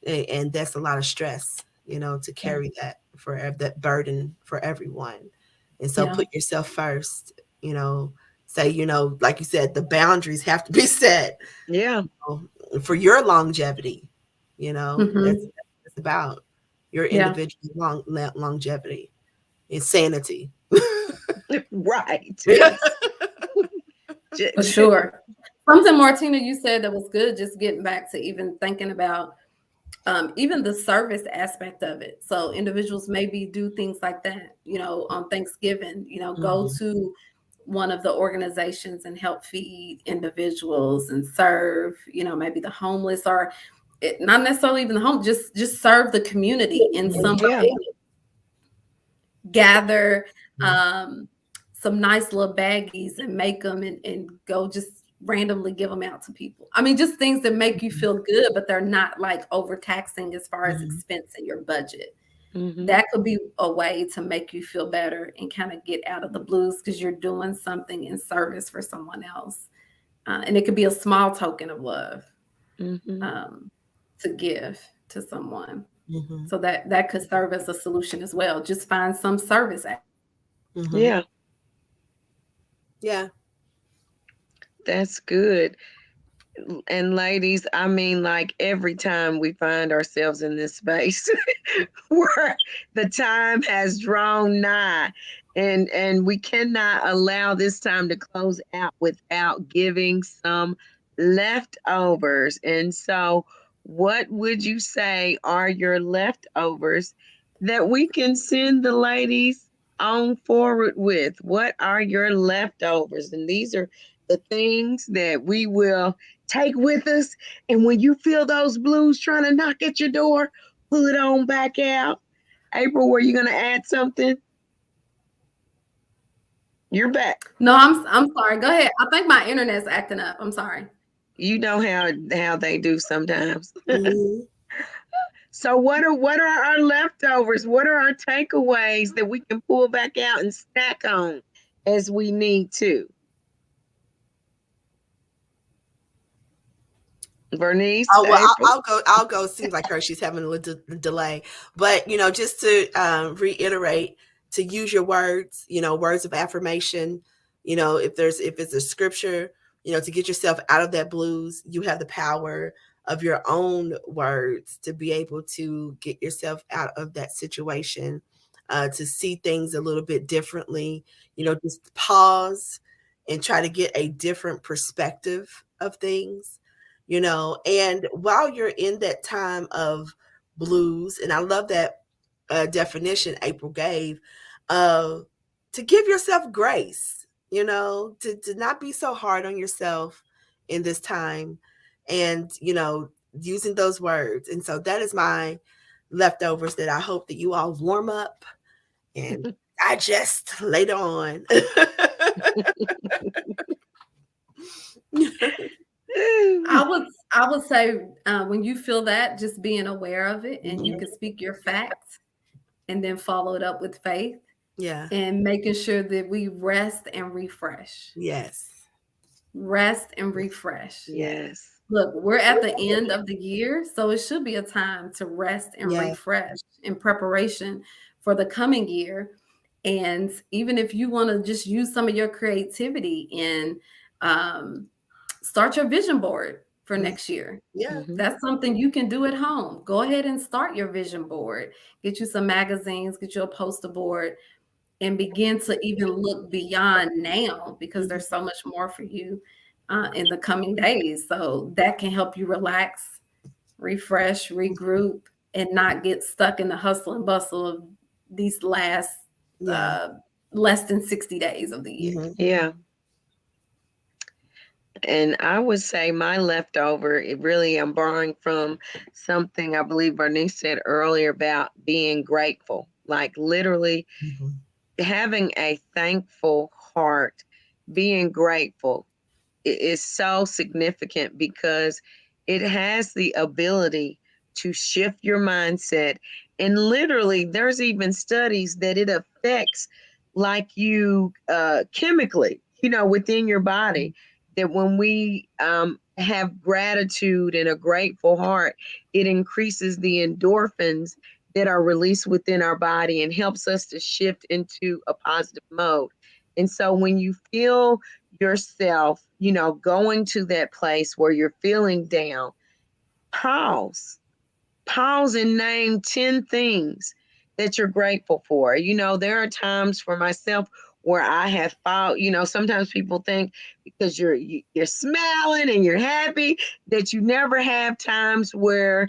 and that's a lot of stress, to carry that burden for everyone. And so put yourself first, say, like you said, the boundaries have to be set for your longevity. That's about your individual longevity, insanity. Right. For sure. Something, Martina, you said that was good, just getting back to even thinking about even the service aspect of it. So individuals maybe do things like that, on Thanksgiving, go to one of the organizations and help feed individuals and serve, maybe the homeless, or not necessarily even the home, just serve the community in some way. Gather some nice little baggies and make them and go just randomly give them out to people. I mean, just things that make you feel good, but they're not like overtaxing as far as expense in your budget. That could be a way to make you feel better and kind of get out of the blues because you're doing something in service for someone else. And it could be a small token of love to give to someone. So that could serve as a solution as well. Just find some service. Yeah. That's good. And ladies, I mean, like every time we find ourselves in this space where the time has drawn nigh, and we cannot allow this time to close out without giving some leftovers. And so what would you say are your leftovers that we can send the ladies on forward with? What are your leftovers? And these are the things that we will take with us. And when you feel those blues trying to knock at your door, pull it on back out. April, were you going to add something? You're back. No, I'm sorry. Go ahead. I think my internet's acting up. I'm sorry. You know how they do sometimes. So what are our leftovers? What are our takeaways that we can pull back out and snack on as we need to? Bernice? I'll go. Seems like her. She's having a little delay, but just to reiterate, to use your words, words of affirmation. If it's a scripture, to get yourself out of that blues, you have the power of your own words to be able to get yourself out of that situation, to see things a little bit differently. Just pause and try to get a different perspective of things. And while you're in that time of blues, and I love that definition April gave, to give yourself grace, to not be so hard on yourself in this time, and, using those words. And so that is my leftovers that I hope that you all warm up and digest later on. I would say when you feel that, just being aware of it, and you can speak your facts and then follow it up with faith. And making sure that we rest and refresh. Rest and refresh. Look, we're at the end of the year, so it should be a time to rest and refresh in preparation for the coming year. And even if you want to just use some of your creativity and start your vision board for next year. That's something you can do at home. Go ahead and start your vision board. Get you some magazines, get you a poster board, and begin to even look beyond now, because there's so much more for you in the coming days. So that can help you relax, refresh, regroup, and not get stuck in the hustle and bustle of these last less than 60 days of the year. Mhm. Yeah. And I would say my leftover, it really, I'm borrowing from something I believe Bernice said earlier about being grateful, like literally Mhm. having a thankful heart, being grateful is so significant because it has the ability to shift your mindset. And literally, there's even studies that it affects like you chemically, within your body, that when we have gratitude and a grateful heart, it increases the endorphins that are released within our body and helps us to shift into a positive mode. And so when you feel yourself, going to that place where you're feeling down, pause, and name 10 things that you're grateful for. There are times for myself where I have felt, sometimes people think because you're smiling and you're happy that you never have times where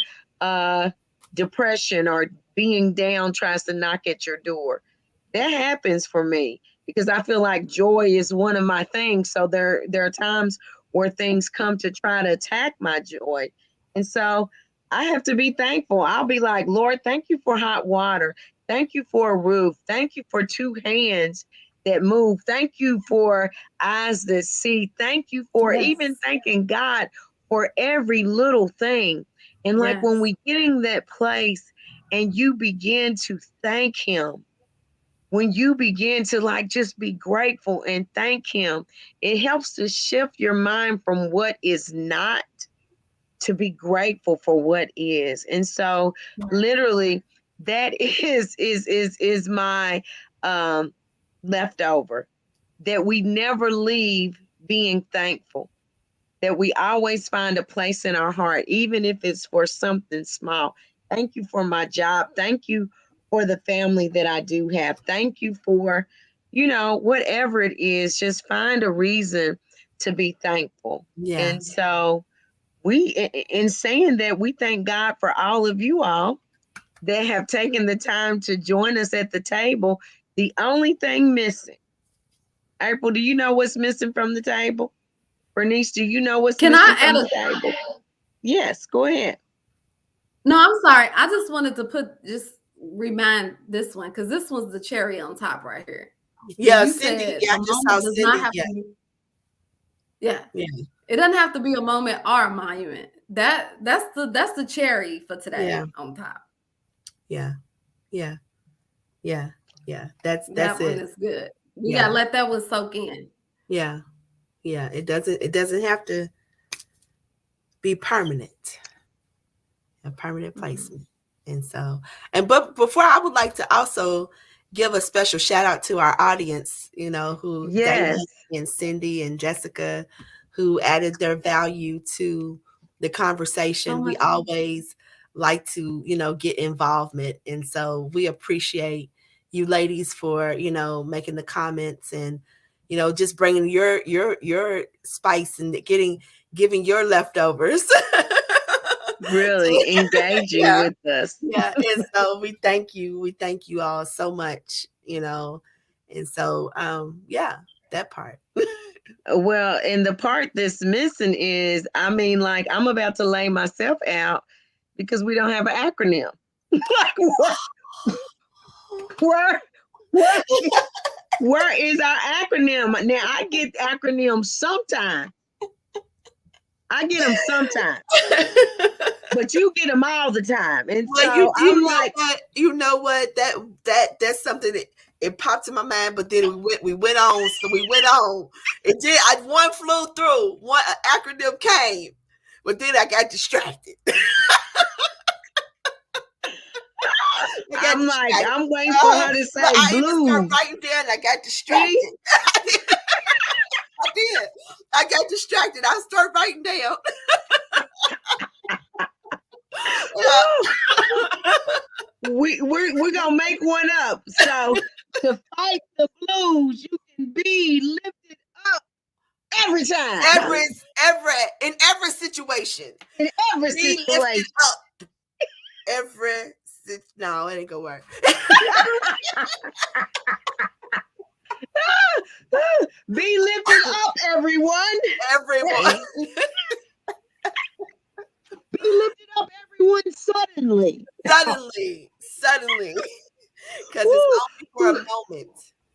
depression or being down tries to knock at your door. That happens for me because I feel like joy is one of my things. So there are times where things come to try to attack my joy. And so I have to be thankful. I'll be like, Lord, thank you for hot water. Thank you for a roof. Thank you for two hands that move. Thank you for eyes that see. Thank you for even thanking God for every little thing. And like when we get in that place and you begin to thank him, when you begin to just be grateful and thank him, it helps to shift your mind from what is not to be grateful for what is. And so literally that is my leftover, that we never leave being thankful, that we always find a place in our heart, even if it's for something small. Thank you for my job. Thank you for the family that I do have. Thank you for, whatever it is, just find a reason to be thankful. Yeah. And so in saying that, we thank God for all of you all that have taken the time to join us at the table. The only thing missing, April, do you know what's missing from the table? Bernice, do you know what's missing from the table? Yes, go ahead. No, I'm sorry. I just wanted to remind this one, because this was the cherry on top right here. Yeah, you Cindy. said Yeah, I just saw Cindy. Yeah. It doesn't have to be a moment or a monument. That's the cherry for today on top. Yeah. That's that one it. is good. We gotta let that one soak in. Yeah. It doesn't have to be permanent. A permanent placement. And so, but before, I would like to also give a special shout out to our audience, who Dana and Cindy and Jessica, who added their value to the conversation. We always like to, get involvement. And so we appreciate you ladies for, making the comments and, just bringing your spice and giving your leftovers. Really engaging with us. Yeah. And so we thank you. We thank you all so much, and so, that part. Well, and the part that's missing is, I'm about to lay myself out because we don't have an acronym. Like what? Where is our acronym? Now I get acronyms sometimes. But you get them all the time. And so you know what? That's something that it popped in my mind, but then we went on. So we went on. It did. One flew through. One acronym came, but then I got distracted. I'm waiting for her to say blue. I even started writing down. I got distracted. I got distracted. I started writing down. We're gonna make one up. So to fight the blues, you can be lifted up every time. In every situation. In every situation. No, it ain't gonna work. Be lifted up, everyone. Everyone. Be lifted up, everyone, suddenly. Suddenly. Because Woo. it's only for a moment.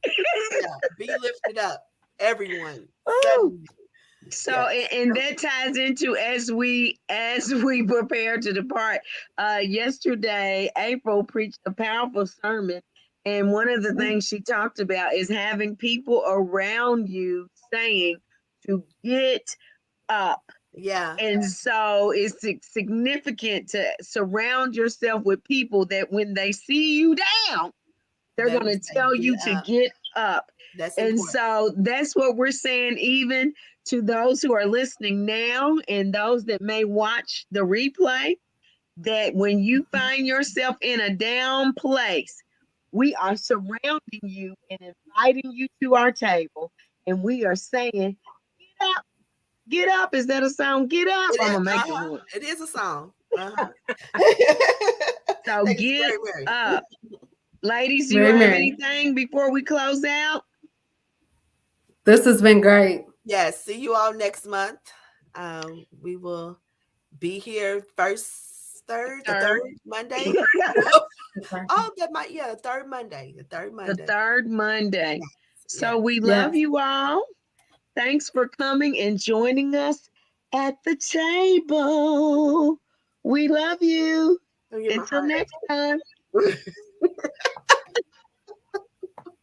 Yeah. Be lifted up, everyone. Suddenly. So Yes. and that ties into as we prepare to depart. Yesterday, April preached a powerful sermon, and one of the things she talked about is having people around you saying to get up. Yeah. And so it's significant to surround yourself with people that when they see you down, they're They going will to say, tell you "Get to up." get up. That's And important. so that's what we're saying, even to those who are listening now and those that may watch the replay, that when you find yourself in a down place, we are surrounding you and inviting you to our table. And we are saying, get up, get up. Is that a song? Get up. It I'm is, going to make it one. it is a song. So Thanks, get Mary. up. Ladies, do you Mary, have Mary. anything before we close out? This has been great. Yes. See you all next month. We will be here the third Monday. Oh, that might, the third Monday. The third Monday. So Yes. we love you all. Thanks for coming and joining us at the table. We love you. Don't get my Until heart. next time.